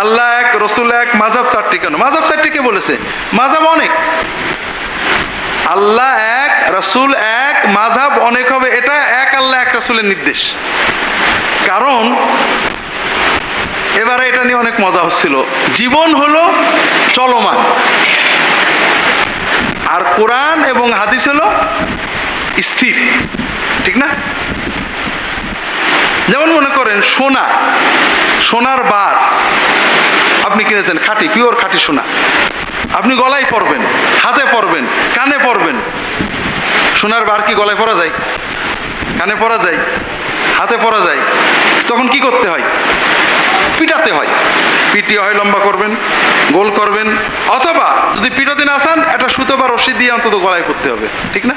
আল্লাহ এক, রসুল এক, মাযহাব চারটি কেন? মাযহাব চারটি কে বলেছে? মাযহাব অনেক। আল্লাহ এক, রসুল এক, মাযহাব অনেক হবে, এটা এক আল্লাহ এক রসুলের নির্দেশ। কারণ এবারে এটা নিয়ে অনেক মজা হচ্ছিল। জীবন হলো চলমান, আর কোরআন এবং হাদিস হলো স্থির, ঠিক না? যেমন মনে করেন সোনা, সোনার বার আপনি কিনেছেন, খাঁটি পিওর খাঁটি সোনা, আপনি গলায় পরবেন, হাতে পরবেন, কানে পরবেন। সোনার বার কি গলায় পরা যায়? কানে পরা যায়? হাতে পরা যায়? তখন কি করতে হয়? পিটাতে হয়। পিটিয়ে হয় লম্বা করবেন, গোল করবেন, অথবা যদি পিটাতে না চান একটা সুতো বা রশি দিয়ে অন্তত গলায় পরতে হবে, ঠিক না?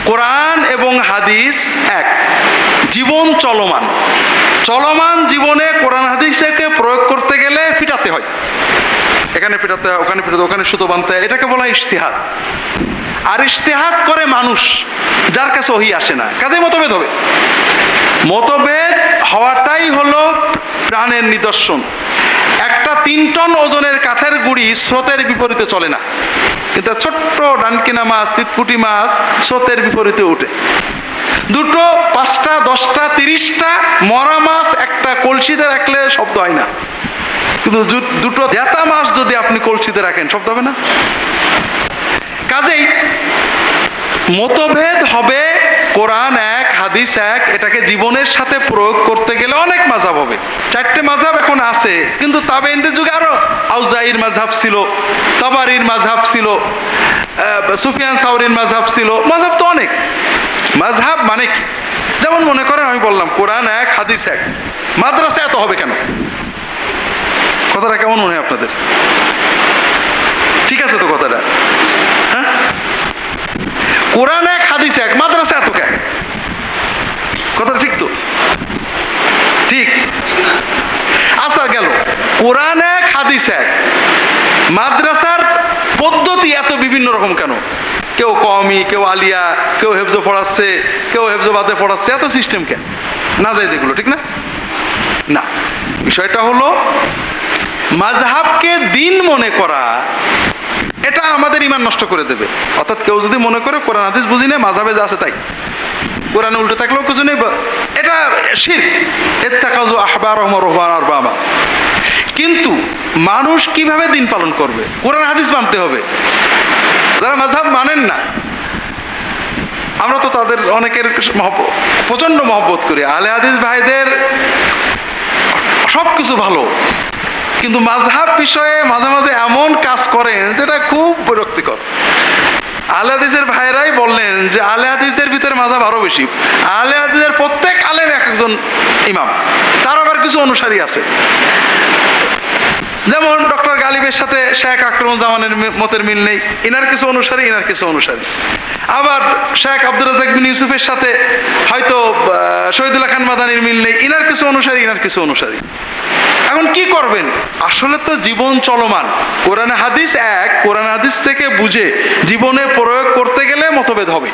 কোরআন এবং হাদিস এক, জীবন চলমান। চলমান জীবনে কোরআন হাদিসকে প্রয়োগ করতে গেলে পিটাতে হয়, এখানে পিটাতে হয়, ওখানে পিটাতে, ওখানে সুতো বাঁধতে হয়। এটাকে বলা হয় ইজতিহাদ। আর ইজতিহাদ করে মানুষ, যার কাছে ওহী আসে না, কাজে মতভেদ হবে। মতভেদ হওয়াটাই হলো প্রাণের নিদর্শন। একটা 3 টন ওজনের কাঠের গুঁড়ি স্রোতের বিপরীতে চলে না, কিন্তু ছোট্ট ডানকিনা মাছ, তিতপুটি মাছ স্রোতের বিপরীতে উঠে। দুটো, 5টা, 10টা, 30টা মরা মাছ একটা কলসিতে রাখলে শব্দ হয় না, কিন্তু দুটো জেতা মাছ যদি আপনি কলসিতে রাখেন শব্দ হবে না। কাজেই মতভেদ হবে, কোরআন এক, হাদিস এক, এটাকে জীবনের সাথে প্রয়োগ করতে গেলে অনেক মাযহাব হবে। 4টে মাযহাব এখন আছে, কিন্তু তাবেঈনদের যুগে আরো আউজাঈর মাযহাব ছিল, তাবারির মাযহাব ছিল, সুফিয়ান সাওরীর মাযহাব ছিল। মাযহাব তো অনেক। মাযহাব মানে কি? যেমন মনে করেন আমি বললাম কোরআন এক, হাদিস এক, মাদ্রাসা এত হবে কেন? কথাটা কেমন মনে হয় আপনাদের? ঠিক আছে তো কথাটা? হ্যাঁ, কোরআন এক, হাদিস এক, মাদ্রাসা এত কেন? কথাটা ঠিক তো? ঠিক। আচ্ছা গেল, কোরআন এক, হাদিস এক, মাদ্রাসার পদ্ধতি এত বিভিন্ন রকম কেন? কেউ কওমি, কেউ আলিয়া, কেউ হেফজ পড়াচ্ছে, কেউ হেফজ বাদে পড়াচ্ছে, এত সিস্টেম কেন? না যায় যেগুলো, ঠিক না? না, বিষয়টা হলো মাযহাবকে দিন মনে করা, এটা আমাদের ঈমান নষ্ট করে দেবে। অর্থাৎ কেউ যদি মনে করে কোরআন হাদিস বুঝি না, মাযহাবে যা আছে তাই, কোরআনে উল্টে থাকলেও কিছু নেই, এটা শিরক। ইত্তাখাযু আহবারহুম ওয়া রুহবানাহুম আরবাবা। কিন্তু মানুষ কিভাবে দিন পালন করবে? কোরআন হাদিস মানতে হবে। যারা মাযহাব মানেন না, আমরা তো তাদের অনেকের প্রচন্ড মহব্বত করি। আহলে হাদিস ভাইদের সব কিছু ভালো, কিন্তু মাযহাব বিষয়ে মাঝে মাঝে এমন কাজ করেন যেটা খুব বিরক্তিকর। আহলে হাদিসের ভাইরাই বললেন যে আহলে হাদিসদের ভিতরে মাযহাব আরো বেশি। আহলে হাদিসের প্রত্যেক আলেম এক একজন ইমাম, তার আবার কিছু অনুসারী আছে। যেমন ডক্টর গালিবের সাথে শেখ আকরামুজ্জামানের মতের মিল নেই, ইনার কিছু অনুসারী, ইনার কিছু অনুসারী। আবার শেখ আব্দুর রাজ্জাক বিন ইউসুফের সাথে হয়তো শহীদুল্লাহ খান মাদানির মিল নেই, ইনার কিছু অনুসারী, ইনার কিছু অনুসারী। এখন কি করবেন? আসলে তো জীবন চলমান। কোরআন হাদিস এক, কোরআন হাদিস থেকে বুঝে জীবনে প্রয়োগ করতে গেলে মতভেদ হবে।